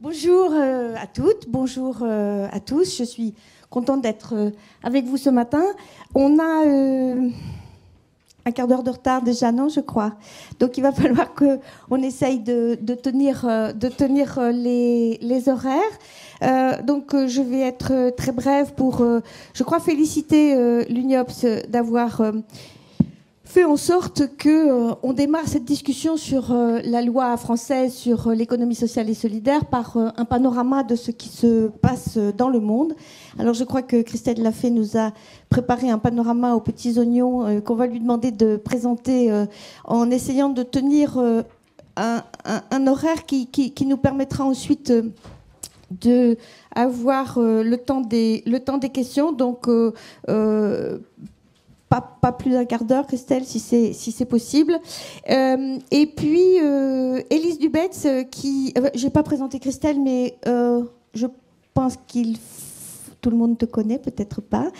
Bonjour à toutes, bonjour à tous. Je suis contente d'être avec vous ce matin. On a un quart d'heure de retard déjà, non, je crois. Donc il va falloir qu'on essaye de tenir les horaires. Donc je vais être très brève pour, je crois, féliciter l'UNIOPS d'avoir fait en sorte qu'on démarre cette discussion sur la loi française sur l'économie sociale et solidaire par un panorama de ce qui se passe dans le monde. Alors je crois que Christelle Lafay nous a préparé un panorama aux petits oignons qu'on va lui demander de présenter en essayant de tenir un horaire qui nous permettra ensuite de avoir le temps des questions. Donc pas plus d'un quart d'heure, Christelle, si c'est possible. Et puis, Élise Dubetz, qui... je n'ai pas présenté Christelle, mais je pense tout le monde te connaît, peut-être pas.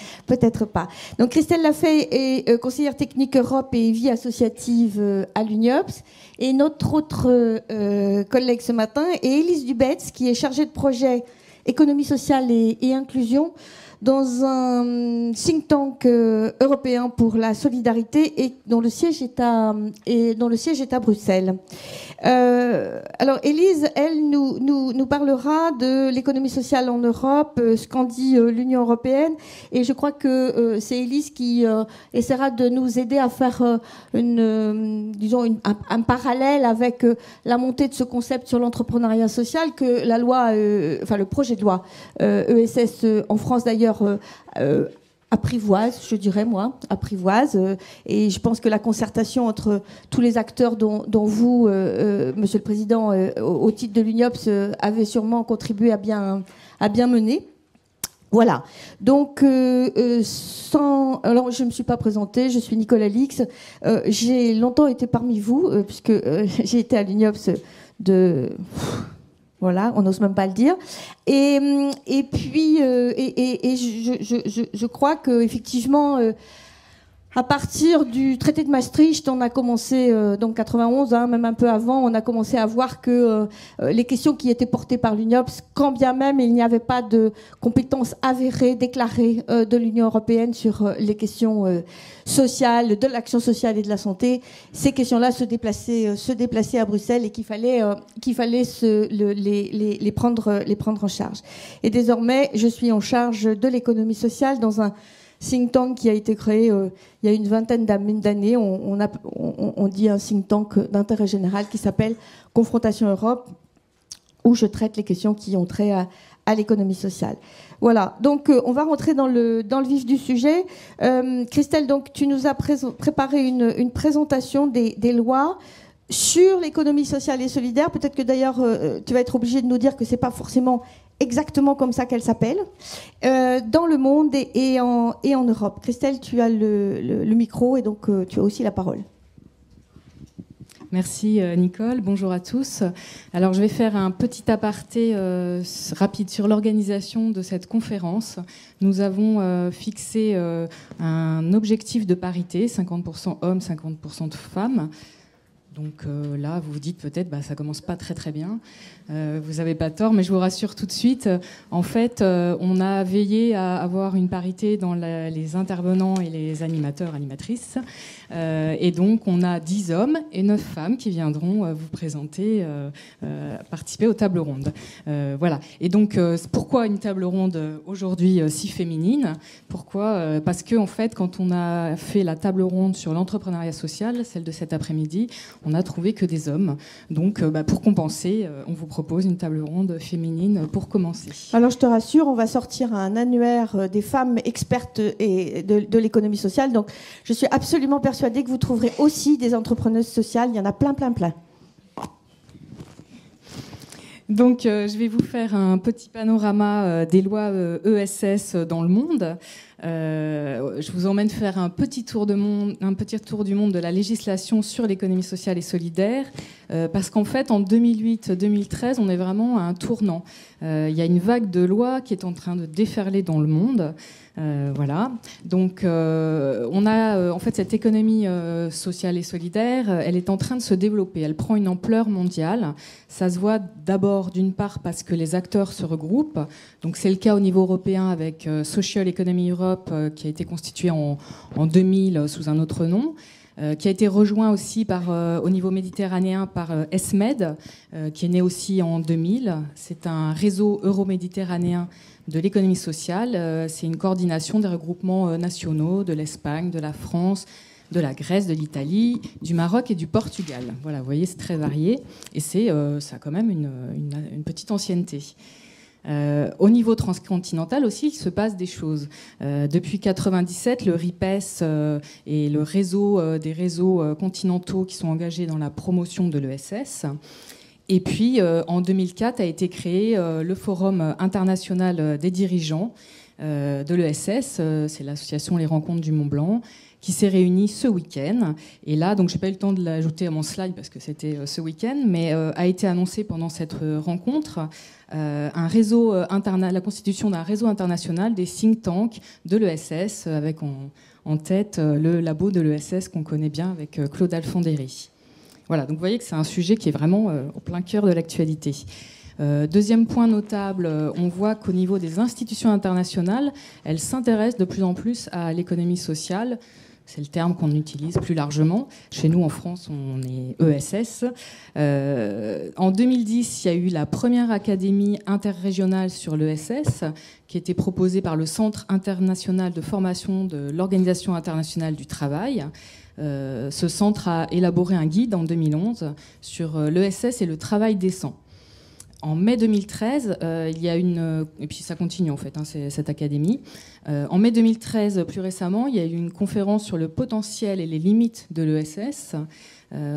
Donc, Christelle Lafay est conseillère technique Europe et vie associative à l'UNIOPS. Et notre autre collègue ce matin est Élise Dubetz, qui est chargée de projet économie sociale et inclusion dans un think tank européen pour la solidarité et dont le siège est à Bruxelles. Alors Élise, elle nous parlera de l'économie sociale en Europe, ce qu'en dit l'Union européenne, et je crois que c'est Élise qui essaiera de nous aider à faire un parallèle avec la montée de ce concept sur l'entrepreneuriat social que la loi, le projet de loi ESS en France d'ailleurs apprivoise, je dirais moi, apprivoise. Et je pense que la concertation entre tous les acteurs dont vous, Monsieur le Président, au titre de l'UNIOPS, avez sûrement contribué à bien mener. Voilà. Donc, alors, je ne me suis pas présentée, je suis Nicole Alix. J'ai longtemps été parmi vous, puisque j'ai été à l'UNIOPS de... Voilà, on n'ose même pas le dire. Et puis, je crois qu'effectivement, à partir du traité de Maastricht, on a commencé, donc 91, même un peu avant, on a commencé à voir que les questions qui étaient portées par l'UNIOPS, quand bien même il n'y avait pas de compétences avérées, déclarées de l'Union européenne sur les questions sociales, de l'action sociale et de la santé, ces questions-là se déplaçaient à Bruxelles et qu'il fallait les prendre en charge. Et désormais, je suis en charge de l'économie sociale dans un think tank qui a été créé il y a une vingtaine d'années. On dit un think tank d'intérêt général qui s'appelle Confrontation Europe, où je traite les questions qui ont trait à l'économie sociale. Voilà, donc on va rentrer dans le vif du sujet. Christelle, donc, tu nous as préparé une présentation des lois sur l'économie sociale et solidaire. Peut-être que d'ailleurs, tu vas être obligé de nous dire que c'est pas forcément exactement comme ça qu'elle s'appelle, dans le monde et en Europe. Christelle, tu as le micro et donc tu as aussi la parole. Merci Nicole, bonjour à tous. Alors je vais faire un petit aparté rapide sur l'organisation de cette conférence. Nous avons fixé un objectif de parité, 50% hommes, 50% de femmes. Donc là, vous vous dites peut-être, ça commence pas très très bien. Vous n'avez pas tort, mais je vous rassure tout de suite. En fait, on a veillé à avoir une parité dans les intervenants et les animateurs, animatrices. Et donc, on a 10 hommes et 9 femmes qui viendront vous présenter, participer aux tables rondes. Voilà. Et donc, pourquoi une table ronde aujourd'hui si féminine ? Pourquoi ? Parce que, en fait, quand on a fait la table ronde sur l'entrepreneuriat social, celle de cet après-midi, on n'a trouvé que des hommes. Donc, pour compenser, on vous propose une table ronde féminine pour commencer. Alors, je te rassure, on va sortir un annuaire des femmes expertes et de l'économie sociale. Donc, je suis absolument persuadée que vous trouverez aussi des entrepreneuses sociales. Il y en a plein. Donc, je vais vous faire un petit panorama des lois ESS dans le monde. Je vous emmène faire un petit tour du monde de la législation sur l'économie sociale et solidaire, parce qu'en fait, en 2008-2013, on est vraiment à un tournant. Il y a une vague de lois qui est en train de déferler dans le monde. Voilà. Donc, on a en fait cette économie sociale et solidaire. Elle est en train de se développer. Elle prend une ampleur mondiale. Ça se voit d'abord, d'une part, parce que les acteurs se regroupent. Donc, c'est le cas au niveau européen avec Social Economy Europe, qui a été constitué en 2000 sous un autre nom. Qui a été rejoint aussi au niveau méditerranéen par ESMED, qui est né aussi en 2000. C'est un réseau euro-méditerranéen de l'économie sociale. C'est une coordination des regroupements nationaux de l'Espagne, de la France, de la Grèce, de l'Italie, du Maroc et du Portugal. Voilà, vous voyez, c'est très varié et ça a quand même une petite ancienneté. Au niveau transcontinental aussi, il se passe des choses. Depuis 1997, le RIPES et le réseau des réseaux continentaux qui sont engagés dans la promotion de l'ESS. Et puis, en 2004, a été créé le Forum international des dirigeants de l'ESS. C'est l'association Les Rencontres du Mont Blanc, qui s'est réunie ce week-end. Et là, donc, je n'ai pas eu le temps de l'ajouter à mon slide parce que c'était ce week-end, mais a été annoncé pendant cette rencontre la constitution d'un réseau international des think tanks de l'ESS, avec en tête le labo de l'ESS qu'on connaît bien avec Claude Alfandéry. Voilà, donc vous voyez que c'est un sujet qui est vraiment au plein cœur de l'actualité. Deuxième point notable, on voit qu'au niveau des institutions internationales, elles s'intéressent de plus en plus à l'économie sociale. C'est le terme qu'on utilise plus largement. Chez nous, en France, on est ESS. En 2010, il y a eu la première académie interrégionale sur l'ESS, qui a été proposée par le Centre international de formation de l'Organisation internationale du travail. Ce centre a élaboré un guide en 2011 sur l'ESS et le travail décent. En mai 2013, il y a et puis ça continue en fait, cette académie. En mai 2013, plus récemment, il y a eu une conférence sur le potentiel et les limites de l'ESS,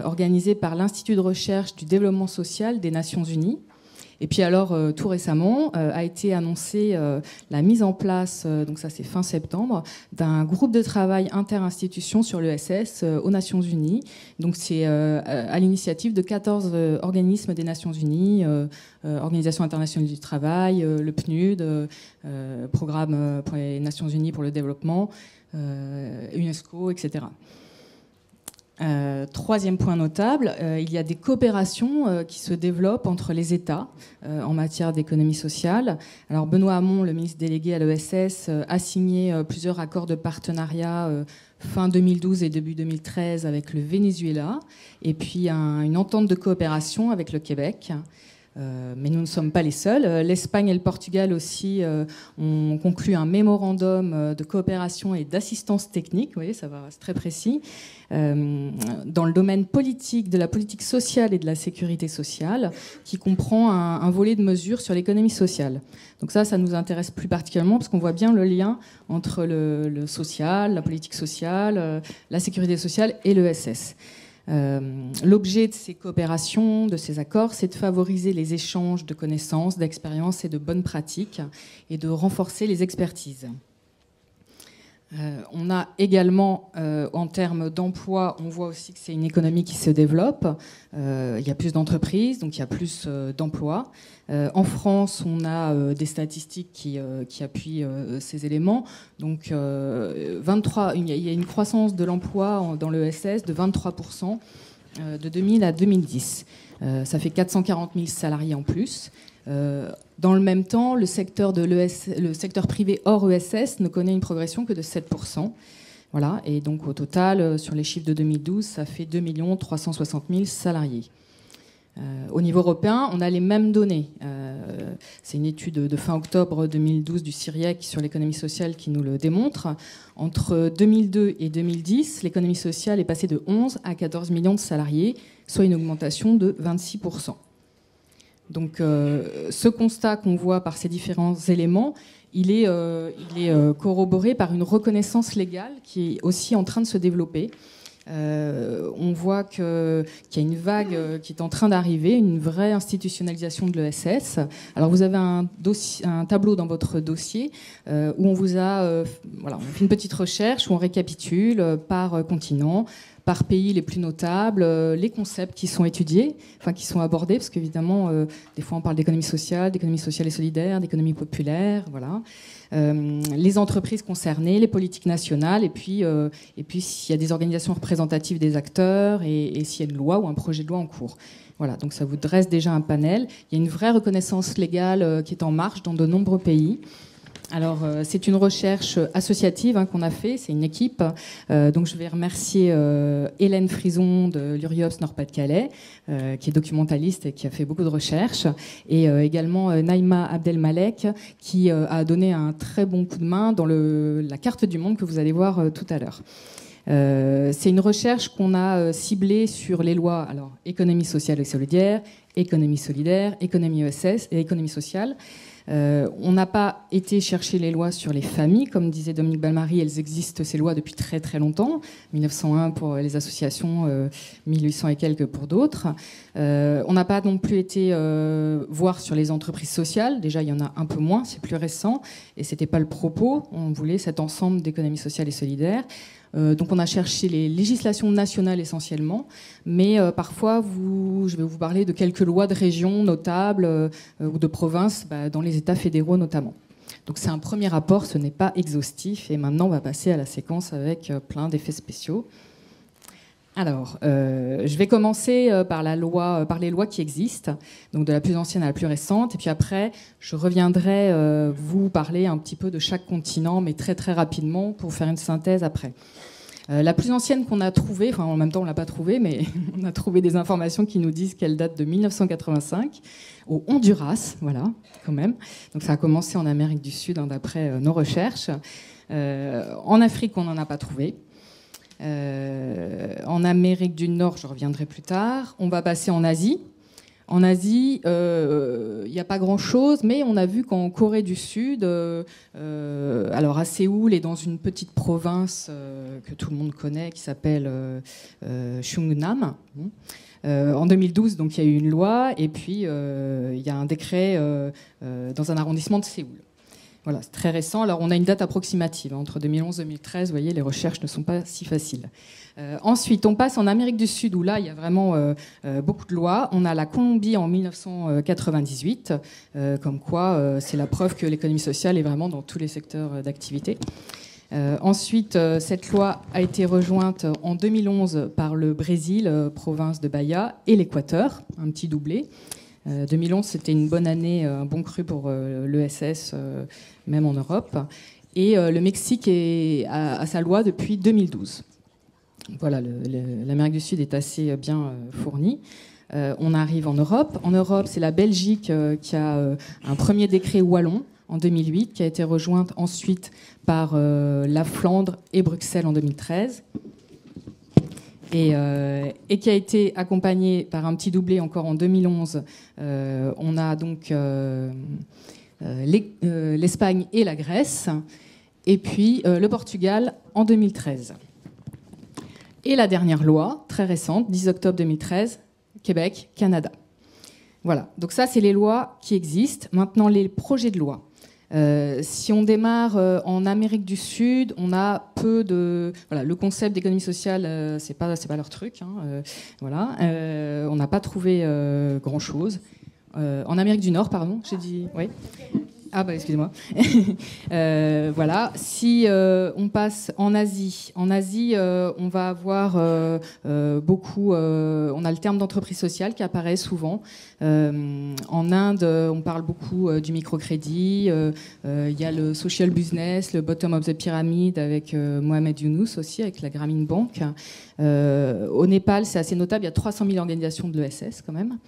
organisée par l'Institut de recherche du développement social des Nations Unies. Et puis alors, tout récemment, a été annoncée la mise en place, donc ça c'est fin septembre, d'un groupe de travail interinstitution sur l'ESS aux Nations Unies. Donc c'est à l'initiative de 14 organismes des Nations Unies, Organisation internationale du travail, le PNUD, Programme pour les Nations Unies pour le développement, UNESCO, etc. Troisième point notable, il y a des coopérations qui se développent entre les États en matière d'économie sociale. Alors Benoît Hamon, le ministre délégué à l'ESS, a signé plusieurs accords de partenariat fin 2012 et début 2013 avec le Venezuela, et puis une entente de coopération avec le Québec. Mais nous ne sommes pas les seuls. L'Espagne et le Portugal aussi ont conclu un mémorandum de coopération et d'assistance technique. Vous voyez, c'est très précis. Dans le domaine politique, de la politique sociale et de la sécurité sociale, qui comprend un volet de mesures sur l'économie sociale. Donc ça nous intéresse plus particulièrement parce qu'on voit bien le lien entre le social, la politique sociale, la sécurité sociale et l'ESS. L'objet de ces coopérations, de ces accords, c'est de favoriser les échanges de connaissances, d'expériences et de bonnes pratiques et de renforcer les expertises. On a également, en termes d'emploi, on voit aussi que c'est une économie qui se développe. Il y a plus d'entreprises, donc il y a plus d'emplois. En France, on a des statistiques qui appuient ces éléments. Donc, il y a une croissance de l'emploi dans l'ESS de 23% de 2000 à 2010. Ça fait 440 000 salariés en plus. Dans le même temps, le secteur privé hors ESS ne connaît une progression que de 7%. Voilà, et donc au total, sur les chiffres de 2012, ça fait 2 360 000 salariés. Au niveau européen, on a les mêmes données. C'est une étude de fin octobre 2012 du CIRIEC sur l'économie sociale qui nous le démontre. Entre 2002 et 2010, l'économie sociale est passée de 11 à 14 millions de salariés, soit une augmentation de 26%. Donc ce constat qu'on voit par ces différents éléments, il est corroboré par une reconnaissance légale qui est aussi en train de se développer. On voit qu'il y a une vague qui est en train d'arriver, une vraie institutionnalisation de l'ESS. Alors vous avez un tableau dans votre dossier où on vous a, on fait une petite recherche où on récapitule par continent, par pays les plus notables, les concepts qui sont étudiés, enfin qui sont abordés, parce qu'évidemment, des fois on parle d'économie sociale et solidaire, d'économie populaire, voilà. Les entreprises concernées, les politiques nationales, et puis s'il y a des organisations représentatives des acteurs, et s'il y a une loi ou un projet de loi en cours. Voilà, donc ça vous dresse déjà un panel. Il y a une vraie reconnaissance légale qui est en marche dans de nombreux pays. Alors, c'est une recherche associative qu'on a fait, c'est une équipe. Donc, je vais remercier Hélène Frison de l'URIOPS Nord-Pas-de-Calais, qui est documentaliste et qui a fait beaucoup de recherches, et également Naïma Abdelmalek, qui a donné un très bon coup de main dans la carte du monde que vous allez voir tout à l'heure. C'est une recherche qu'on a ciblée sur les lois, alors économie sociale et solidaire, économie solidaire, économie ESS et économie sociale. On n'a pas été chercher les lois sur les familles, comme disait Dominique Balmary, elles existent ces lois depuis très très longtemps, 1901 pour les associations, 1800 et quelques pour d'autres. On n'a pas non plus été voir sur les entreprises sociales, déjà il y en a un peu moins, c'est plus récent, et c'était pas le propos, on voulait cet ensemble d'économie sociale et solidaire. Donc on a cherché les législations nationales essentiellement, mais parfois je vais vous parler de quelques lois de région notables ou de provinces, dans les États fédéraux notamment. Donc c'est un premier rapport, ce n'est pas exhaustif, et maintenant on va passer à la séquence avec plein d'effets spéciaux. Alors, je vais commencer par les lois qui existent, donc de la plus ancienne à la plus récente, et puis après, je reviendrai vous parler un petit peu de chaque continent, mais très très rapidement pour faire une synthèse après. La plus ancienne qu'on a trouvée, enfin en même temps on l'a pas trouvée, mais on a trouvé des informations qui nous disent qu'elle date de 1985, au Honduras, voilà, quand même. Donc ça a commencé en Amérique du Sud, d'après nos recherches. En Afrique, on n'en a pas trouvé. En Amérique du Nord, je reviendrai plus tard. On va passer en Asie. En Asie, il n'y a pas grand-chose, mais on a vu qu'en Corée du Sud, alors à Séoul et dans une petite province que tout le monde connaît, qui s'appelle Chungnam, en 2012, donc il y a eu une loi, et puis il y a un décret dans un arrondissement de Séoul. Voilà, c'est très récent. Alors, on a une date approximative. Entre 2011 et 2013, vous voyez, les recherches ne sont pas si faciles. Ensuite, on passe en Amérique du Sud, où là, il y a vraiment beaucoup de lois. On a la Colombie en 1998, comme quoi c'est la preuve que l'économie sociale est vraiment dans tous les secteurs d'activité. Ensuite, cette loi a été rejointe en 2011 par le Brésil, province de Bahia, et l'Équateur, un petit doublé. 2011, c'était une bonne année, un bon cru pour l'ESS, même en Europe. Et le Mexique a sa loi depuis 2012. Voilà, l'Amérique du Sud est assez bien fournie. On arrive en Europe. En Europe, c'est la Belgique qui a un premier décret wallon en 2008, qui a été rejointe ensuite par la Flandre et Bruxelles en 2013. Et qui a été accompagné par un petit doublé encore en 2011. On a donc l'Espagne et la Grèce, et puis le Portugal en 2013. Et la dernière loi, très récente, 10 octobre 2013, Québec, Canada. Voilà, donc ça c'est les lois qui existent. Maintenant les projets de loi. Si on démarre en Amérique du Sud, on a peu de... Voilà, le concept d'économie sociale, c'est pas leur truc. Voilà, on n'a pas trouvé grand-chose. En Amérique du Nord, pardon, j'ai dit... Oui. Ah bah excusez-moi. Voilà. Si on passe en Asie, on va avoir beaucoup. On a le terme d'entreprise sociale qui apparaît souvent. En Inde, on parle beaucoup du microcrédit. Il y a le social business, le bottom of the pyramid avec Mohamed Younous aussi, avec la Grameen Bank. Au Népal, c'est assez notable. Il y a 300 000 organisations de l'ESS quand même.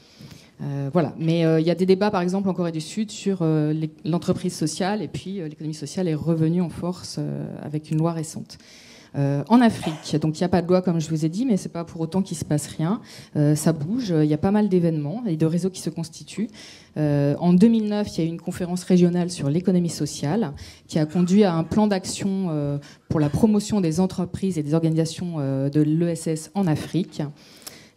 Voilà. Mais il y a des débats, par exemple, en Corée du Sud sur l'entreprise sociale, et puis l'économie sociale est revenue en force avec une loi récente. en Afrique. Donc il n'y a pas de loi, comme je vous ai dit, mais ce n'est pas pour autant qu'il ne se passe rien. Ça bouge, il y a pas mal d'événements et de réseaux qui se constituent. En 2009, il y a eu une conférence régionale sur l'économie sociale qui a conduit à un plan d'action pour la promotion des entreprises et des organisations de l'ESS en Afrique.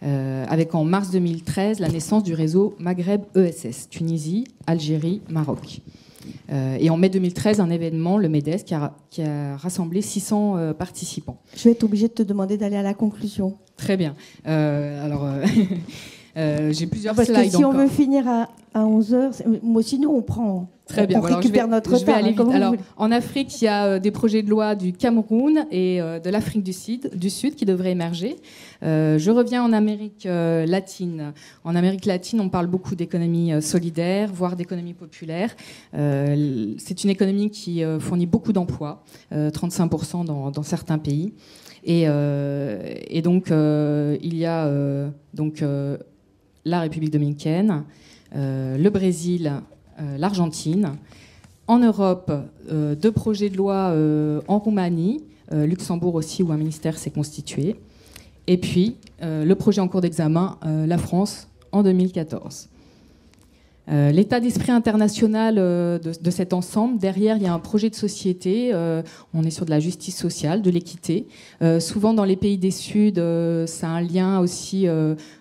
Avec en mars 2013 la naissance du réseau Maghreb ESS, Tunisie, Algérie, Maroc. Et en mai 2013, un événement, le MEDES, qui a rassemblé 600 participants. Je vais être obligée de te demander d'aller à la conclusion. Très bien. J'ai plusieurs Parce slides que si encore. on veut finir à 11h, moi sinon on prend... Très bien. On récupère notre retard. Je vais aller vite. Alors, en Afrique, il y a des projets de loi du Cameroun et de l'Afrique du Sud qui devraient émerger. Je reviens en Amérique latine. En Amérique latine, on parle beaucoup d'économie solidaire, voire d'économie populaire. C'est une économie qui fournit beaucoup d'emplois, 35% dans certains pays. Et donc, il y a la République dominicaine, le Brésil, l'Argentine. En Europe, 2 projets de loi en Roumanie, Luxembourg aussi, où un ministère s'est constitué. Et puis, le projet en cours d'examen, la France, en 2014. L'état d'esprit international de cet ensemble, derrière, il y a un projet de société. On est sur de la justice sociale, de l'équité. Souvent, dans les pays des Suds, ça a un lien aussi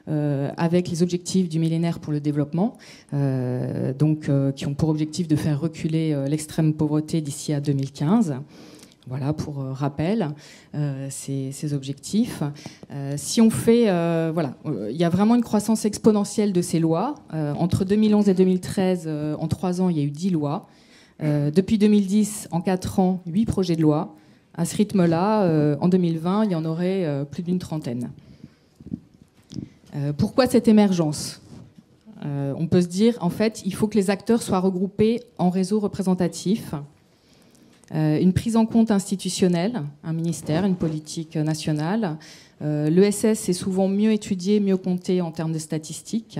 avec les objectifs du millénaire pour le développement, qui ont pour objectif de faire reculer l'extrême pauvreté d'ici à 2015. Voilà, pour rappel, ces objectifs. Si on fait, il y a vraiment une croissance exponentielle de ces lois. Entre 2011 et 2013, en 3 ans, il y a eu 10 lois. Depuis 2010, en 4 ans, 8 projets de loi. À ce rythme-là, en 2020, il y en aurait plus d'une trentaine. Pourquoi cette émergence ? On peut se dire, en fait, il faut que les acteurs soient regroupés en réseaux représentatifs. Une prise en compte institutionnelle, un ministère, une politique nationale. L'ESS est souvent mieux étudiée, mieux comptée en termes de statistiques.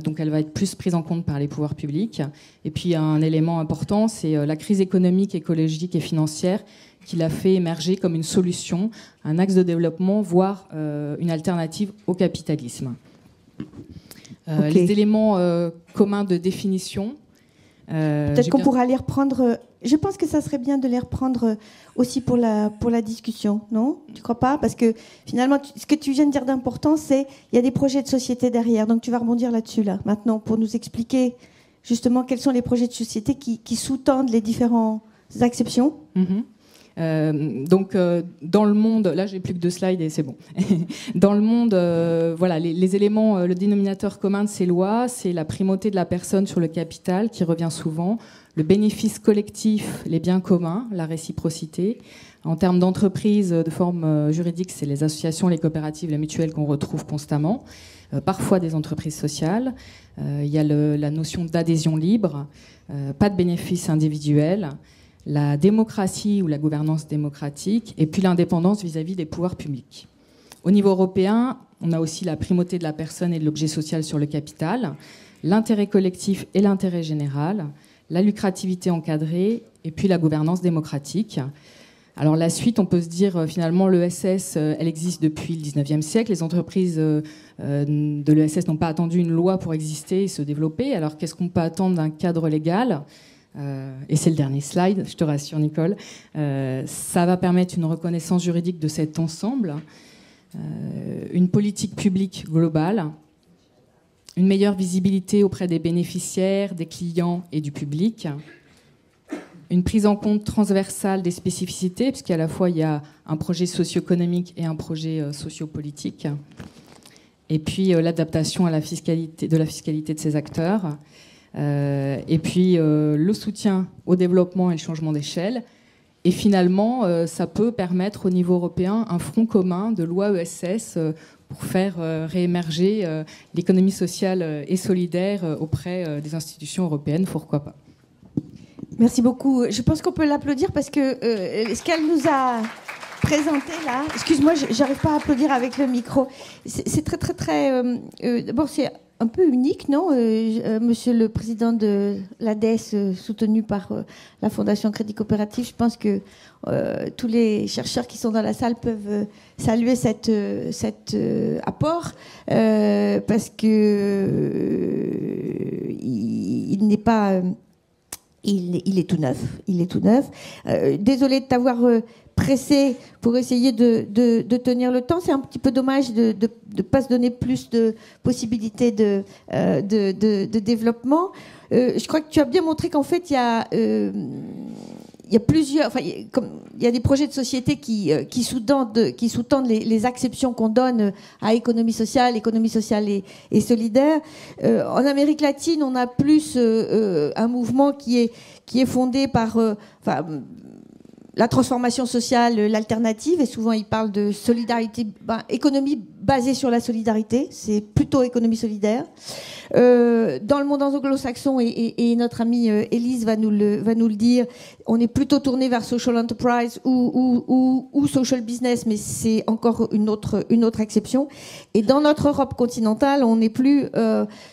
Donc elle va être plus prise en compte par les pouvoirs publics. Et puis un élément important, c'est la crise économique, écologique et financière qui l'a fait émerger comme une solution, un axe de développement, voire une alternative au capitalisme. Les éléments communs de définition. Peut-être qu'on pourra les reprendre. Je pense que ça serait bien de les reprendre aussi pour la discussion, non ? Tu crois pas ? Parce que finalement, ce que tu viens de dire d'important, c'est qu'il y a des projets de société derrière. Donc tu vas rebondir là-dessus, là, maintenant, pour nous expliquer justement quels sont les projets de société qui sous-tendent les différentes acceptions. Dans le monde, là j'ai plus que 2 slides et c'est bon. Dans le monde, les éléments, le dénominateur commun de ces lois, c'est la primauté de la personne sur le capital qui revient souvent, le bénéfice collectif, les biens communs, la réciprocité. En termes d'entreprise, de forme juridique, c'est les associations, les coopératives, les mutuelles qu'on retrouve constamment. Parfois des entreprises sociales. Il y a la notion d'adhésion libre, pas de bénéfice individuel. La démocratie ou la gouvernance démocratique, et puis l'indépendance vis-à-vis des pouvoirs publics. Au niveau européen, on a aussi la primauté de la personne et de l'objet social sur le capital, l'intérêt collectif et l'intérêt général, la lucrativité encadrée, et puis la gouvernance démocratique. Alors la suite, on peut se dire, finalement, l'ESS, elle existe depuis le 19e siècle. Les entreprises de l'ESS n'ont pas attendu une loi pour exister et se développer. Alors qu'est-ce qu'on peut attendre d'un cadre légal ? Et c'est le dernier slide, je te rassure Nicole, ça va permettre une reconnaissance juridique de cet ensemble, une politique publique globale, une meilleure visibilité auprès des bénéficiaires, des clients et du public, une prise en compte transversale des spécificités, puisqu'à la fois il y a un projet socio-économique et un projet sociopolitique, et puis l'adaptation à la fiscalité de ces acteurs. Et puis le soutien au développement et le changement d'échelle. Et finalement, ça peut permettre au niveau européen un front commun de loi ESS pour faire réémerger l'économie sociale et solidaire auprès des institutions européennes, pourquoi pas. Merci beaucoup. Je pense qu'on peut l'applaudir parce que ce qu'elle nous a présenté là, excuse-moi, j'arrive pas à applaudir avec le micro. C'est très très très. D'abord, c'est un peu unique, non, Monsieur le Président de l'ADES, soutenu par la Fondation Crédit Coopératif. Je pense que tous les chercheurs qui sont dans la salle peuvent saluer cet apport, parce que il n'est pas... Il est tout neuf. Il est tout neuf. Désolée de t'avoir pressé pour essayer de tenir le temps. C'est un petit peu dommage de ne pas se donner plus de possibilités de développement. Je crois que tu as bien montré qu'en fait, il y a plusieurs... Enfin, il y a des projets de société qui sous-tendent les acceptions qu'on donne à économie sociale et solidaire. En Amérique latine, on a plus un mouvement qui est fondé par... la transformation sociale, l'alternative, et souvent ils parlent de solidarité, économie basée sur la solidarité, c'est plutôt économie solidaire. Dans le monde anglo-saxon, et notre amie Élise va nous le dire, on est plutôt tourné vers social enterprise ou social business, mais c'est encore une autre exception. Et dans notre Europe continentale, on n'est plus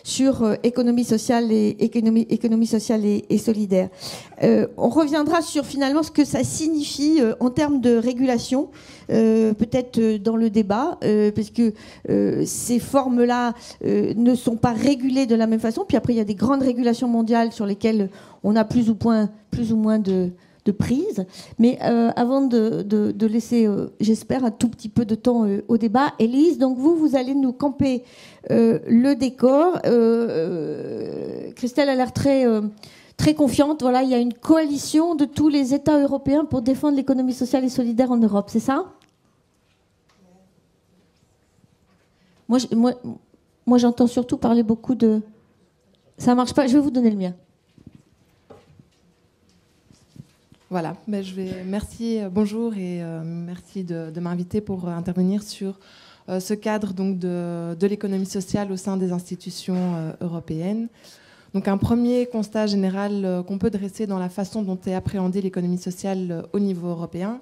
sur économie sociale et solidaire. On reviendra sur finalement ce que ça signifie en termes de régulation, peut-être dans le débat, parce que ces formes-là ne sont pas régulées de la même façon. Puis après, il y a des grandes régulations mondiales sur lesquelles on a plus ou moins de prise. Mais avant de laisser, j'espère, un tout petit peu de temps au débat, Élise, donc vous allez nous camper le décor. Christelle a l'air très confiante. Voilà, il y a une coalition de tous les États européens pour défendre l'économie sociale et solidaire en Europe, c'est ça ? Moi, j'entends surtout parler beaucoup de... Ça marche pas, je vais vous donner le mien. Voilà, merci, bonjour et merci de m'inviter pour intervenir sur ce cadre donc, de l'économie sociale au sein des institutions européennes. Donc un premier constat général qu'on peut dresser dans la façon dont est appréhendée l'économie sociale au niveau européen,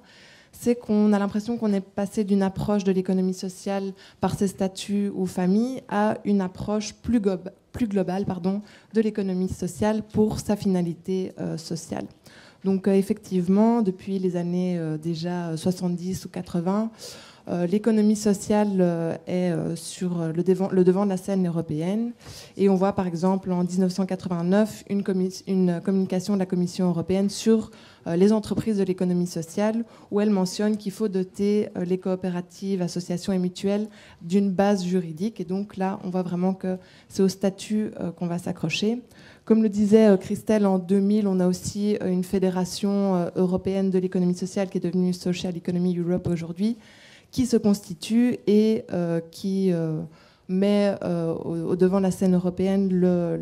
c'est qu'on a l'impression qu'on est passé d'une approche de l'économie sociale par ses statuts ou familles à une approche plus globale de l'économie sociale pour sa finalité sociale. Donc effectivement, depuis les années déjà 70 ou 80, l'économie sociale est sur le devant de la scène européenne. Et on voit par exemple en 1989 une communication de la Commission européenne sur les entreprises de l'économie sociale, où elle mentionne qu'il faut doter les coopératives, associations et mutuelles d'une base juridique. Et donc là, on voit vraiment que c'est au statut qu'on va s'accrocher. Comme le disait Christelle, en 2000, on a aussi une fédération européenne de l'économie sociale qui est devenue Social Economy Europe aujourd'hui, qui se constitue et qui met au devant de la scène européenne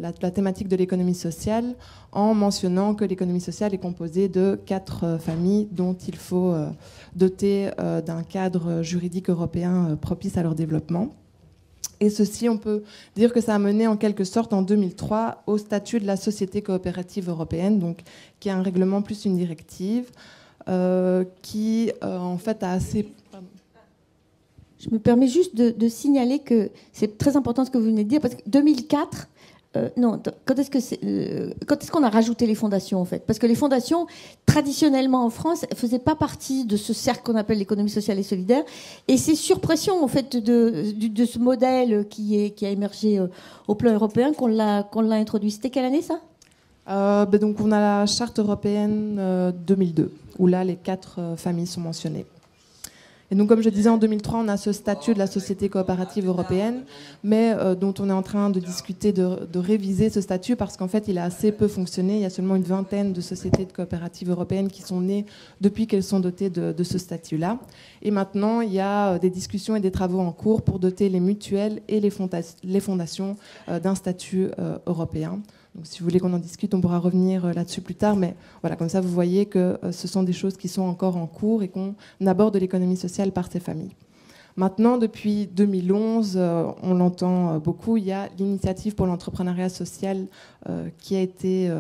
la thématique de l'économie sociale, en mentionnant que l'économie sociale est composée de 4 familles dont il faut doter d'un cadre juridique européen propice à leur développement. Et ceci, on peut dire que ça a mené en quelque sorte en 2003 au statut de la société coopérative européenne, donc, qui est un règlement plus une directive, qui en fait a assez... Je me permets juste de signaler que c'est très important ce que vous venez de dire, parce que 2004, quand est-ce qu'on a rajouté les fondations en fait ? Parce que les fondations, traditionnellement en France, ne faisaient pas partie de ce cercle qu'on appelle l'économie sociale et solidaire. Et c'est sur pression en fait de ce modèle qui a émergé au plan européen qu'on l'a introduit. C'était quelle année ça ? Donc on a la charte européenne 2002, où là les 4 familles sont mentionnées. Et donc, comme je disais, en 2003, on a ce statut de la société coopérative européenne, mais dont on est en train de discuter de réviser ce statut parce qu'en fait, il a assez peu fonctionné. Il y a seulement une vingtaine de sociétés de coopératives européennes qui sont nées depuis qu'elles sont dotées de ce statut-là. Et maintenant, il y a des discussions et des travaux en cours pour doter les mutuelles et les fondations d'un statut européen. Donc, si vous voulez qu'on en discute, on pourra revenir là-dessus plus tard. Mais voilà, comme ça, vous voyez que ce sont des choses qui sont encore en cours et qu'on aborde l'économie sociale par ces familles. Maintenant, depuis 2011, on l'entend beaucoup, il y a l'initiative pour l'entrepreneuriat social qui a été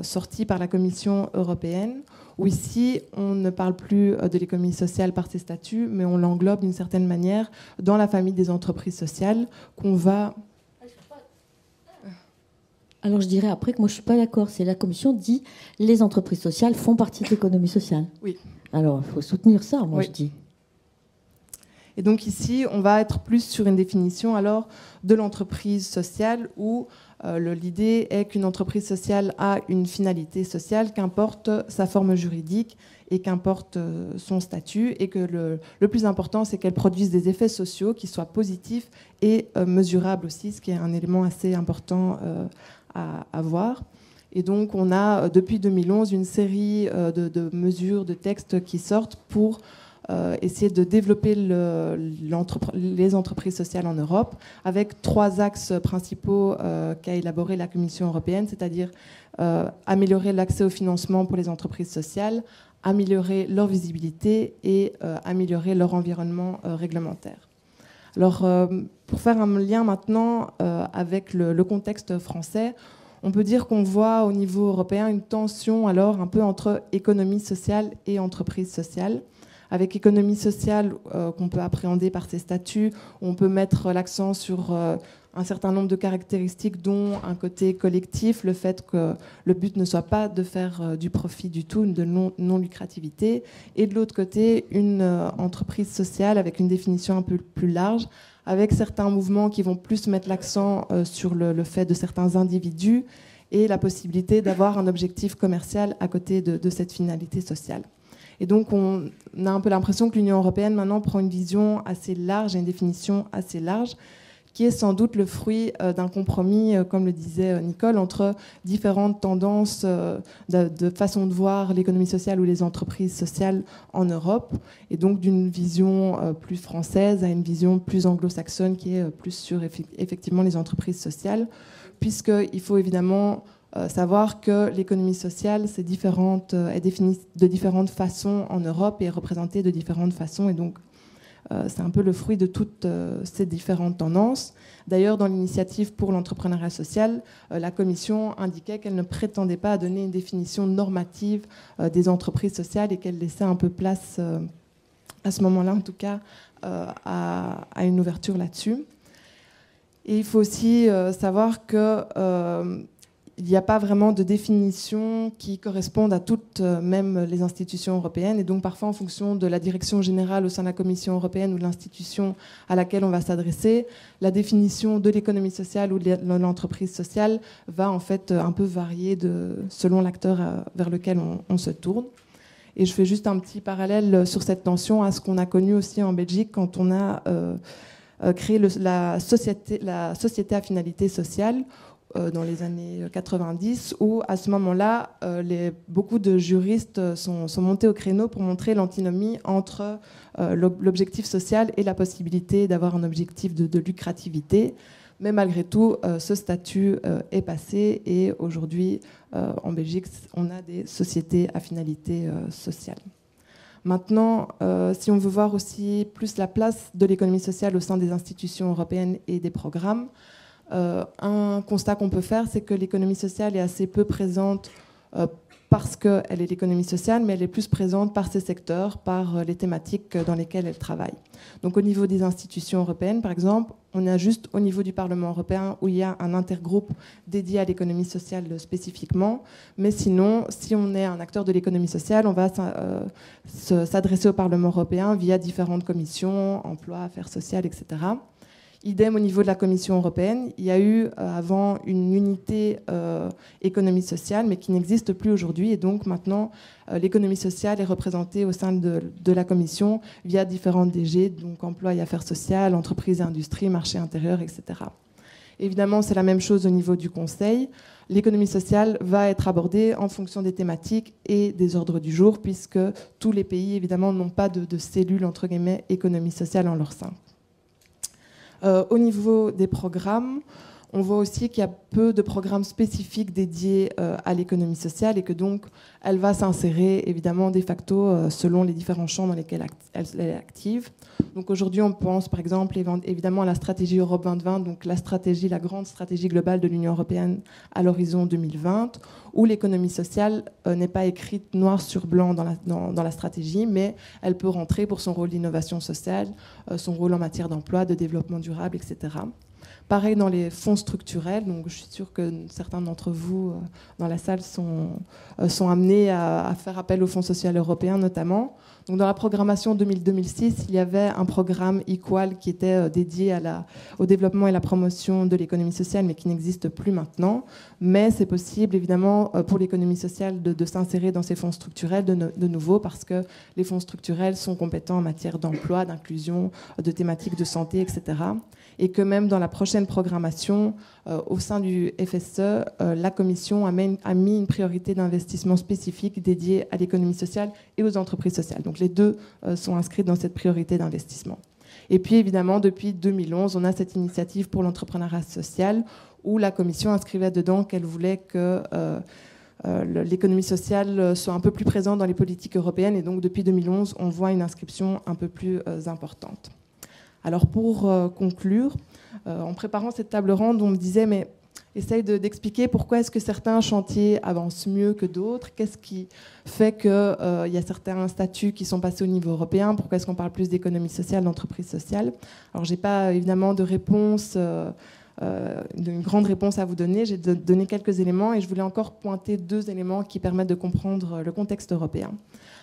sortie par la Commission européenne, où ici, on ne parle plus de l'économie sociale par ses statuts, mais on l'englobe d'une certaine manière dans la famille des entreprises sociales qu'on va... Alors je dirais après que moi je ne suis pas d'accord. C'est la Commission dit les entreprises sociales font partie de l'économie sociale. Oui. Alors il faut soutenir ça, moi Oui. je dis. Et donc ici, on va être plus sur une définition alors de l'entreprise sociale où l'idée est qu'une entreprise sociale a une finalité sociale, qu'importe sa forme juridique et qu'importe son statut, et que le plus important, c'est qu'elle produise des effets sociaux qui soient positifs et mesurables aussi, ce qui est un élément assez important à voir. Et donc, on a depuis 2011 une série de mesures, de textes qui sortent pour essayer de développer les entreprises sociales en Europe, avec 3 axes principaux qu'a élaboré la Commission européenne, c'est-à-dire améliorer l'accès au financement pour les entreprises sociales, améliorer leur visibilité et améliorer leur environnement réglementaire. Alors, pour faire un lien maintenant avec le contexte français, on peut dire qu'on voit au niveau européen une tension alors un peu entre économie sociale et entreprise sociale. Avec économie sociale qu'on peut appréhender par ses statuts, on peut mettre l'accent sur un certain nombre de caractéristiques, dont un côté collectif, le fait que le but ne soit pas de faire du profit du tout, de non-lucrativité, et de l'autre côté, une entreprise sociale avec une définition un peu plus large, avec certains mouvements qui vont plus mettre l'accent sur le fait de certains individus et la possibilité d'avoir un objectif commercial à côté de cette finalité sociale. Et donc, on a un peu l'impression que l'Union européenne, maintenant, prend une vision assez large et une définition assez large, qui est sans doute le fruit d'un compromis, comme le disait Nicole, entre différentes tendances de façon de voir l'économie sociale ou les entreprises sociales en Europe, et donc d'une vision plus française à une vision plus anglo-saxonne, qui est plus sur effectivement les entreprises sociales, puisqu'il faut évidemment savoir que l'économie sociale est définie de différentes façons en Europe et est représentée de différentes façons. Et donc, c'est un peu le fruit de toutes ces différentes tendances. D'ailleurs, dans l'initiative pour l'entrepreneuriat social, la Commission indiquait qu'elle ne prétendait pas donner une définition normative des entreprises sociales et qu'elle laissait un peu place, à ce moment-là en tout cas, à une ouverture là-dessus. Et il faut aussi savoir que il n'y a pas vraiment de définition qui corresponde à toutes, même les institutions européennes. Et donc, parfois, en fonction de la direction générale au sein de la Commission européenne ou de l'institution à laquelle on va s'adresser, la définition de l'économie sociale ou de l'entreprise sociale va en fait un peu varier selon l'acteur vers lequel on se tourne. Et je fais juste un petit parallèle sur cette tension à ce qu'on a connu aussi en Belgique quand on a créé la société à finalité sociale, dans les années 90, où à ce moment-là, beaucoup de juristes sont montés au créneau pour montrer l'antinomie entre l'objectif social et la possibilité d'avoir un objectif de lucrativité. Mais malgré tout, ce statut est passé, et aujourd'hui, en Belgique, on a des sociétés à finalité sociale. Maintenant, si on veut voir aussi plus la place de l'économie sociale au sein des institutions européennes et des programmes, un constat qu'on peut faire, c'est que l'économie sociale est assez peu présente parce qu'elle est l'économie sociale, mais elle est plus présente par ses secteurs, par les thématiques dans lesquelles elle travaille. Donc au niveau des institutions européennes, par exemple, on a juste au niveau du Parlement européen où il y a un intergroupe dédié à l'économie sociale spécifiquement, mais sinon, si on est un acteur de l'économie sociale, on va s'adresser au Parlement européen via différentes commissions, emploi, affaires sociales, etc. Idem au niveau de la Commission européenne. Il y a eu avant une unité économie sociale, mais qui n'existe plus aujourd'hui. Et donc maintenant, l'économie sociale est représentée au sein de la Commission via différentes DG, donc emploi et affaires sociales, entreprises et industries, marché intérieur, etc. Évidemment, c'est la même chose au niveau du Conseil. L'économie sociale va être abordée en fonction des thématiques et des ordres du jour, puisque tous les pays, évidemment, n'ont pas de cellule, entre guillemets, économie sociale en leur sein. Au niveau des programmes, on voit aussi qu'il y a peu de programmes spécifiques dédiés à l'économie sociale, et que donc elle va s'insérer évidemment de facto selon les différents champs dans lesquels elle est active. Donc aujourd'hui, on pense par exemple évidemment à la stratégie Europe 2020, donc la grande stratégie globale de l'Union européenne à l'horizon 2020, où l'économie sociale n'est pas écrite noir sur blanc dans la stratégie, mais elle peut rentrer pour son rôle d'innovation sociale, son rôle en matière d'emploi, de développement durable, etc. Pareil dans les fonds structurels, donc je suis sûre que certains d'entre vous dans la salle sont amenés à faire appel au Fonds social européen notamment. Donc dans la programmation 2000-2006, il y avait un programme Equal qui était dédié au développement et la promotion de l'économie sociale, mais qui n'existe plus maintenant. Mais c'est possible, évidemment, pour l'économie sociale de s'insérer dans ces fonds structurels de nouveau, parce que les fonds structurels sont compétents en matière d'emploi, d'inclusion, de thématiques de santé, etc. Et que même dans la prochaine programmation, au sein du FSE, la Commission a mis une priorité d'investissement spécifique dédiée à l'économie sociale et aux entreprises sociales. Donc les deux sont inscrits dans cette priorité d'investissement. Et puis évidemment, depuis 2011, on a cette initiative pour l'entrepreneuriat social où la Commission inscrivait dedans qu'elle voulait que l'économie sociale soit un peu plus présente dans les politiques européennes. Et donc depuis 2011, on voit une inscription un peu plus importante. Alors pour conclure, en préparant cette table ronde, on me disait mais essaye d'expliquer pourquoi est-ce que certains chantiers avancent mieux que d'autres, qu'est-ce qui fait qu'il y a certains statuts qui sont passés au niveau européen, pourquoi est-ce qu'on parle plus d'économie sociale, d'entreprise sociale. Alors j'ai pas évidemment de réponse, d'une grande réponse à vous donner, j'ai donné quelques éléments et je voulais encore pointer 2 éléments qui permettent de comprendre le contexte européen.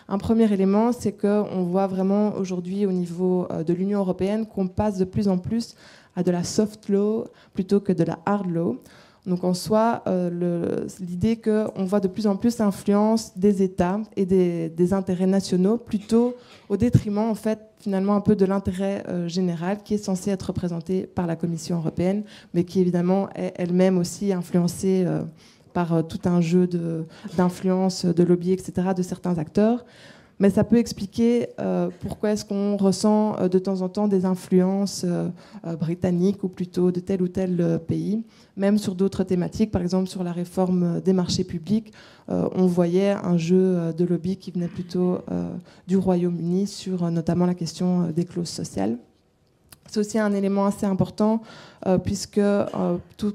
Un premier élément, c'est qu'on voit vraiment aujourd'hui au niveau de l'Union européenne qu'on passe de plus en plus à de la soft law plutôt que de la hard law. Donc en soi, l'idée qu'on voit de plus en plus l'influence des États et des intérêts nationaux plutôt au détriment en fait finalement un peu de l'intérêt général qui est censé être représenté par la Commission européenne, mais qui évidemment est elle-même aussi influencée par tout un jeu d'influence, de lobby, etc., de certains acteurs. Mais ça peut expliquer pourquoi est-ce qu'on ressent de temps en temps des influences britanniques ou plutôt de tel ou tel pays, même sur d'autres thématiques, par exemple sur la réforme des marchés publics, on voyait un jeu de lobby qui venait plutôt du Royaume-Uni sur notamment la question des clauses sociales. C'est aussi un élément assez important puisque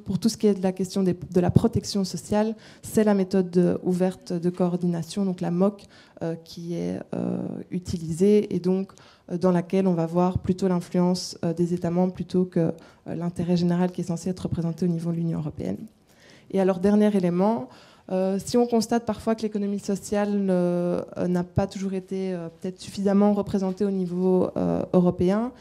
pour tout ce qui est de la question de la protection sociale, c'est la méthode ouverte de coordination, donc la MOC, qui est utilisée et donc dans laquelle on va voir plutôt l'influence des États membres plutôt que l'intérêt général qui est censé être représenté au niveau de l'Union européenne. Et alors, dernier élément, si on constate parfois que l'économie sociale n'a pas toujours été peut-être suffisamment représentée au niveau européen,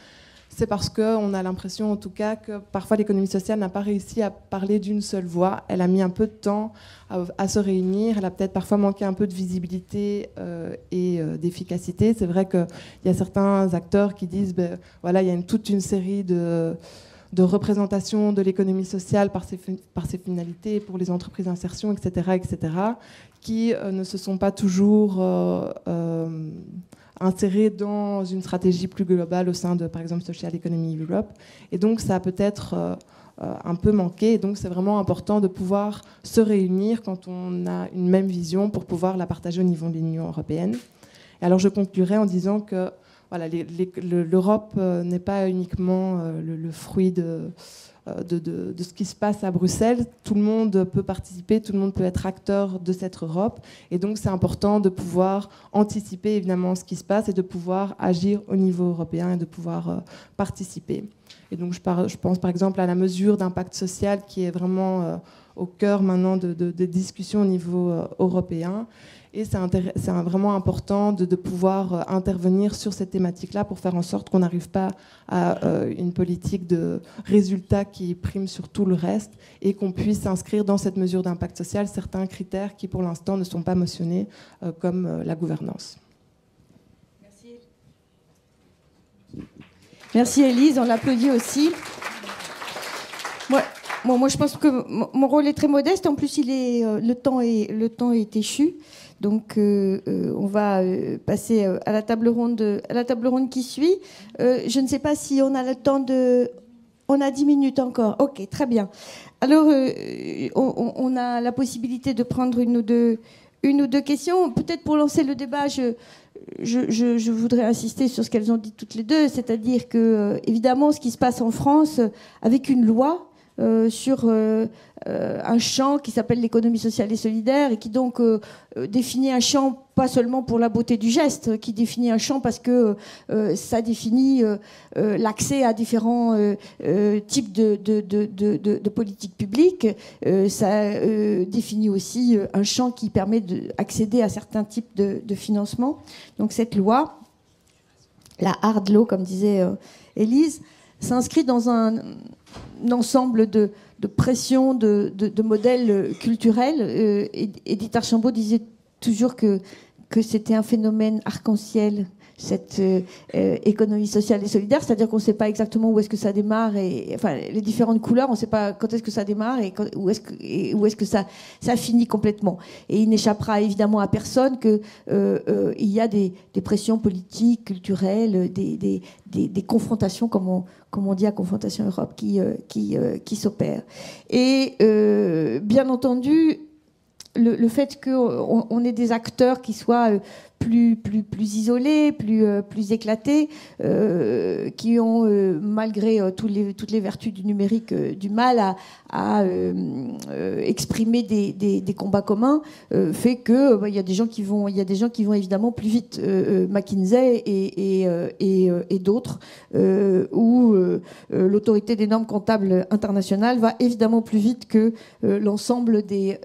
c'est parce qu'on a l'impression, en tout cas, que parfois l'économie sociale n'a pas réussi à parler d'une seule voix. Elle a mis un peu de temps à se réunir. Elle a peut-être parfois manqué un peu de visibilité et d'efficacité. C'est vrai qu'il y a certains acteurs qui disent, voilà, il y a toute une série de représentation de l'économie sociale par ses finalités, pour les entreprises d'insertion, etc., qui ne se sont pas toujours insérés dans une stratégie plus globale au sein de, par exemple, Social Economy Europe. Et donc, ça a peut-être un peu manqué. Et donc, c'est vraiment important de pouvoir se réunir quand on a une même vision pour pouvoir la partager au niveau de l'Union européenne. Et alors, je conclurai en disant que voilà, l'Europe n'est pas uniquement le fruit de ce qui se passe à Bruxelles. Tout le monde peut participer, tout le monde peut être acteur de cette Europe. Et donc, c'est important de pouvoir anticiper évidemment ce qui se passe et de pouvoir agir au niveau européen et de pouvoir participer. Et donc, je pense par exemple à la mesure d'impact social qui est vraiment au cœur maintenant des discussions au niveau européen. Et c'est vraiment important de pouvoir intervenir sur cette thématique-là pour faire en sorte qu'on n'arrive pas à une politique de résultats qui prime sur tout le reste et qu'on puisse inscrire dans cette mesure d'impact social certains critères qui, pour l'instant, ne sont pas mentionnés, comme la gouvernance. Merci. Merci Élise, on l'applaudit aussi. Moi, je pense que mon rôle est très modeste. En plus, le temps est échu. Donc, on va passer à la table ronde qui suit. Je ne sais pas si on a le temps de... On a 10 minutes encore. Ok, très bien. Alors, on a la possibilité de prendre une ou deux questions. Peut-être pour lancer le débat, je voudrais insister sur ce qu'elles ont dit toutes les deux, c'est-à-dire que, évidemment, ce qui se passe en France, avec une loi, sur un champ qui s'appelle l'économie sociale et solidaire et qui donc définit un champ pas seulement pour la beauté du geste, qui définit un champ parce que ça définit l'accès à différents types de politiques publiques. Ça définit aussi un champ qui permet d'accéder à certains types de financement. Donc cette loi, la hard law, comme disait Élise, s'inscrit dans un ensemble de pressions, de modèles culturels. Edith Archambault disait toujours que c'était un phénomène arc-en-ciel, cette économie sociale et solidaire, c'est-à-dire qu'on ne sait pas exactement où est-ce que ça démarre, enfin les différentes couleurs, on ne sait pas quand est-ce que ça démarre et où est-ce que ça finit complètement. Et il n'échappera évidemment à personne qu'il y a des pressions politiques, culturelles, des confrontations, comme on dit à Confrontation Europe, qui s'opèrent. Et bien entendu, le fait qu'on ait des acteurs qui soient plus isolés, plus éclatés, qui ont, malgré toutes les vertus du numérique, du mal à exprimer des combats communs, fait que il y a des gens qui vont évidemment plus vite. McKinsey et d'autres, où l'autorité des normes comptables internationales va évidemment plus vite que l'ensemble des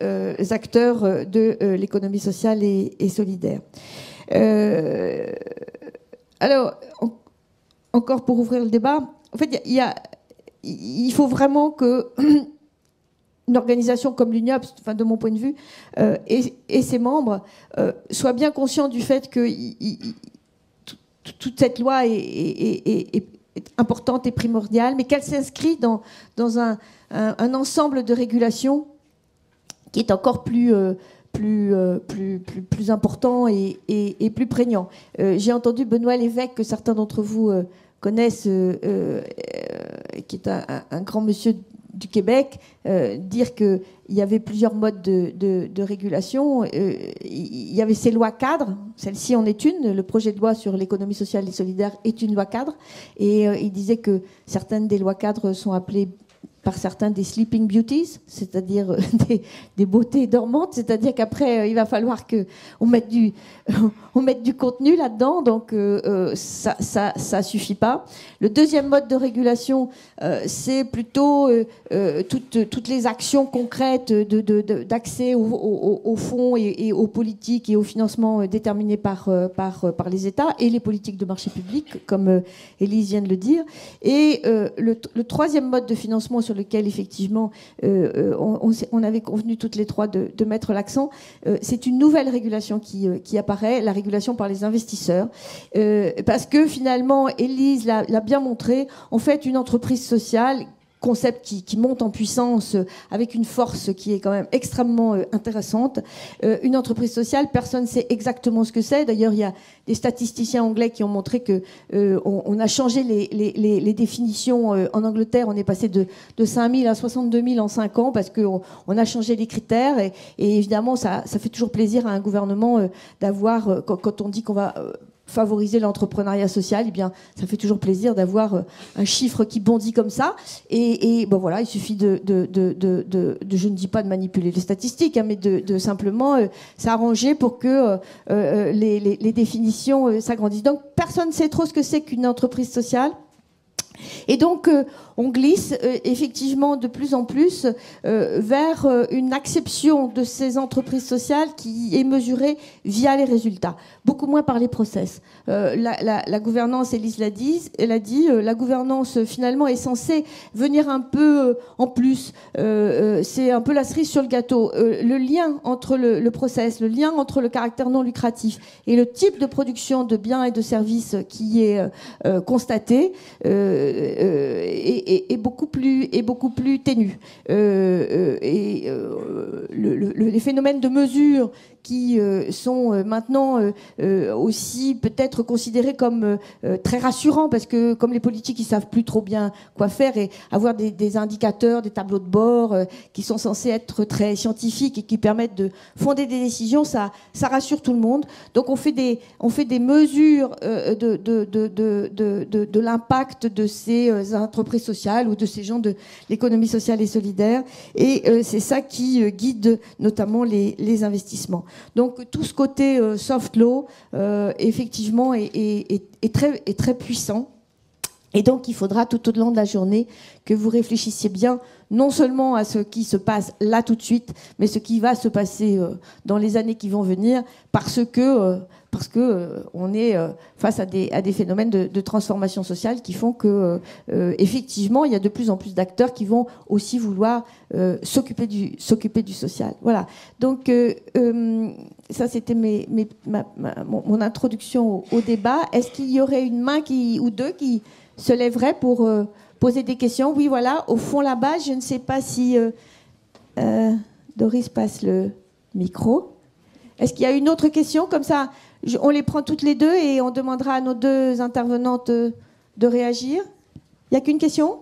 acteurs de l'économie sociale et solidaire. Alors, encore pour ouvrir le débat, en fait, il faut vraiment que une organisation comme l'UNIOPS, enfin, de mon point de vue, et ses membres soient bien conscients du fait que toute cette loi est importante et primordiale, mais qu'elle s'inscrit dans un ensemble de régulations qui est encore plus important et plus prégnant. J'ai entendu Benoît Lévesque, que certains d'entre vous connaissent, qui est un grand monsieur du Québec, dire qu'il y avait plusieurs modes de régulation. Il y avait ces lois cadres, celle-ci en est une, le projet de loi sur l'économie sociale et solidaire est une loi cadre, et il disait que certaines des lois cadres sont appelées par certains des sleeping beauties, c'est-à-dire des beautés dormantes, c'est-à-dire qu'après il va falloir qu'on mette du contenu là-dedans, donc ça suffit pas. Le deuxième mode de régulation, c'est plutôt toutes les actions concrètes d'accès aux fonds et aux politiques et aux financements déterminés par les États et les politiques de marché public, comme Élise vient de le dire. Et le troisième mode de financement sur lequel effectivement on avait convenu toutes les trois de mettre l'accent, c'est une nouvelle régulation qui apparaît, la régulation par les investisseurs, parce que finalement, Élise l'a bien montré, en fait, une entreprise sociale, concept qui monte en puissance avec une force qui est quand même extrêmement intéressante. Une entreprise sociale, personne ne sait exactement ce que c'est. D'ailleurs, il y a des statisticiens anglais qui ont montré que on a changé les définitions en Angleterre. On est passé de 5 000 à 62 000 en 5 ans parce qu'on a changé les critères. Et évidemment, ça fait toujours plaisir à un gouvernement d'avoir, quand on dit qu'on va favoriser l'entrepreneuriat social, eh bien, ça fait toujours plaisir d'avoir un chiffre qui bondit comme ça. Et bon, voilà, il suffit je ne dis pas de manipuler les statistiques, hein, mais de simplement s'arranger pour que les définitions s'agrandissent. Donc, personne ne sait trop ce que c'est qu'une entreprise sociale. Et donc, on glisse effectivement de plus en plus vers une acception de ces entreprises sociales qui est mesurée via les résultats, beaucoup moins par les process. La gouvernance, Élise l'a dit, la gouvernance finalement est censée venir un peu en plus. C'est un peu la cerise sur le gâteau. Le lien entre le process, le lien entre le caractère non lucratif et le type de production de biens et de services qui est constaté est beaucoup plus ténu. Les phénomènes de mesure qui sont maintenant aussi peut-être considérés comme très rassurants, parce que comme les politiques ils savent plus trop bien quoi faire, et avoir des indicateurs, des tableaux de bord qui sont censés être très scientifiques et qui permettent de fonder des décisions, ça rassure tout le monde. Donc on fait des mesures de l'impact de ces entreprises sociales ou de ces gens de l'économie sociale et solidaire. Et c'est ça qui guide notamment les investissements. Donc tout ce côté soft law, effectivement, est très puissant. Et donc, il faudra tout au long de la journée que vous réfléchissiez bien, non seulement à ce qui se passe là tout de suite, mais ce qui va se passer dans les années qui vont venir, parce que on est face à des phénomènes de transformation sociale qui font que, effectivement, il y a de plus en plus d'acteurs qui vont aussi vouloir s'occuper du social. Voilà. Donc, ça, c'était mon introduction au débat. Est-ce qu'il y aurait une main ou deux qui se lèverait pour poser des questions? Oui, voilà, au fond là-bas, je ne sais pas si Doris passe le micro. Est-ce qu'il y a une autre question? Comme ça, on les prend toutes les deux et on demandera à nos deux intervenantes de réagir. Il n'y a qu'une question?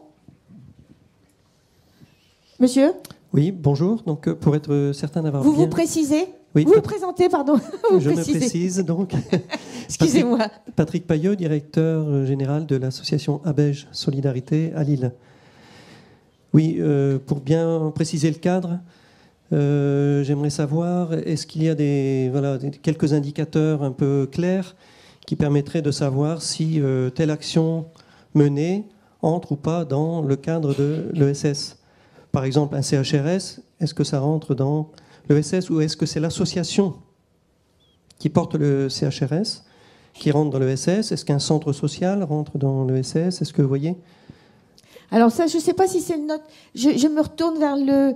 Monsieur? Oui, bonjour. Donc, pour être certain d'avoir bien... Vous précisez? Oui, vous présentez, pardon. Je me précise, donc. Excusez-moi. Patrick Payot, directeur général de l'association Abège Solidarité à Lille. Oui, pour bien préciser le cadre, j'aimerais savoir, est-ce qu'il y a quelques indicateurs un peu clairs qui permettraient de savoir si telle action menée entre ou pas dans le cadre de l'ESS? Par exemple, un CHRS, est-ce que ça rentre dans l'ESS ou est-ce que c'est l'association qui porte le CHRS qui rentre dans l'ESS? Est-ce qu'un centre social rentre dans l'ESS? Est-ce que vous voyez? Alors ça, je ne sais pas si c'est le nôtre. Je me retourne vers le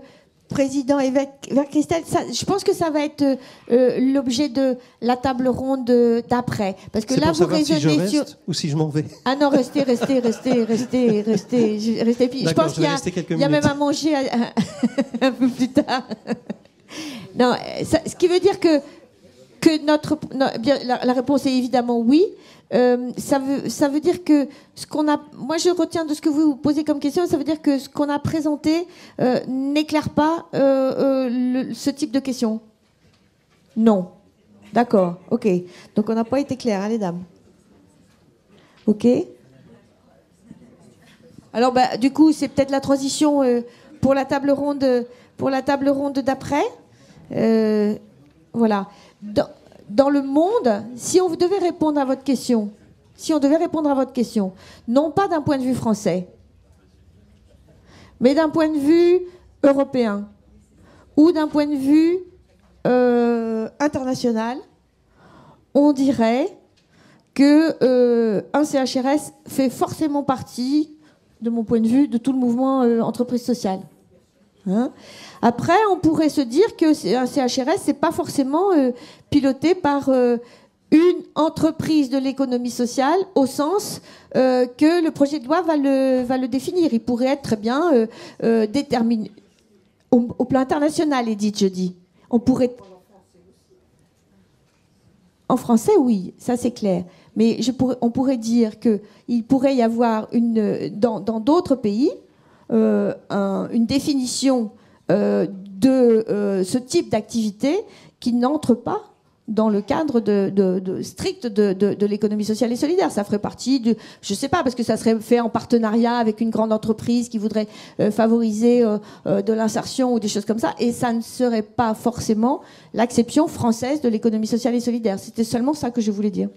président et vers Christelle. Ça, je pense que ça va être l'objet de la table ronde d'après. Parce que c'est là, pour vous savoir raisonnez si je reste sur... ou si je m'en vais. Ah non, restez. Puis je pense qu'il y a même à manger un peu plus tard. Non, ce qui veut dire que la réponse est évidemment oui. Ça veut dire que ce qu'on a, moi je retiens de ce que vous posez comme question, ça veut dire que ce qu'on a présenté n'éclaire pas ce type de question. Non. D'accord. Ok. Donc on n'a pas été clair, hein, les dames. Ok. Alors du coup c'est peut-être la transition pour la table ronde d'après. Voilà. Dans le monde, si on devait répondre à votre question, non pas d'un point de vue français, mais d'un point de vue européen ou d'un point de vue international, on dirait que un CHRS fait forcément partie, de mon point de vue, de tout le mouvement entreprise sociale. Hein? Après, on pourrait se dire que un CHRS, c'est pas forcément piloté par une entreprise de l'économie sociale, au sens que le projet de loi va le définir. Il pourrait être très bien déterminé au plan international, Edith, je dis. On pourrait... En français, oui, ça c'est clair. Mais on pourrait dire qu'il pourrait y avoir dans d'autres pays une définition de ce type d'activité qui n'entre pas dans le cadre strict de l'économie sociale et solidaire. Ça ferait partie je sais pas, parce que ça serait fait en partenariat avec une grande entreprise qui voudrait favoriser de l'insertion ou des choses comme ça, et ça ne serait pas forcément l'acception française de l'économie sociale et solidaire. C'était seulement ça que je voulais dire.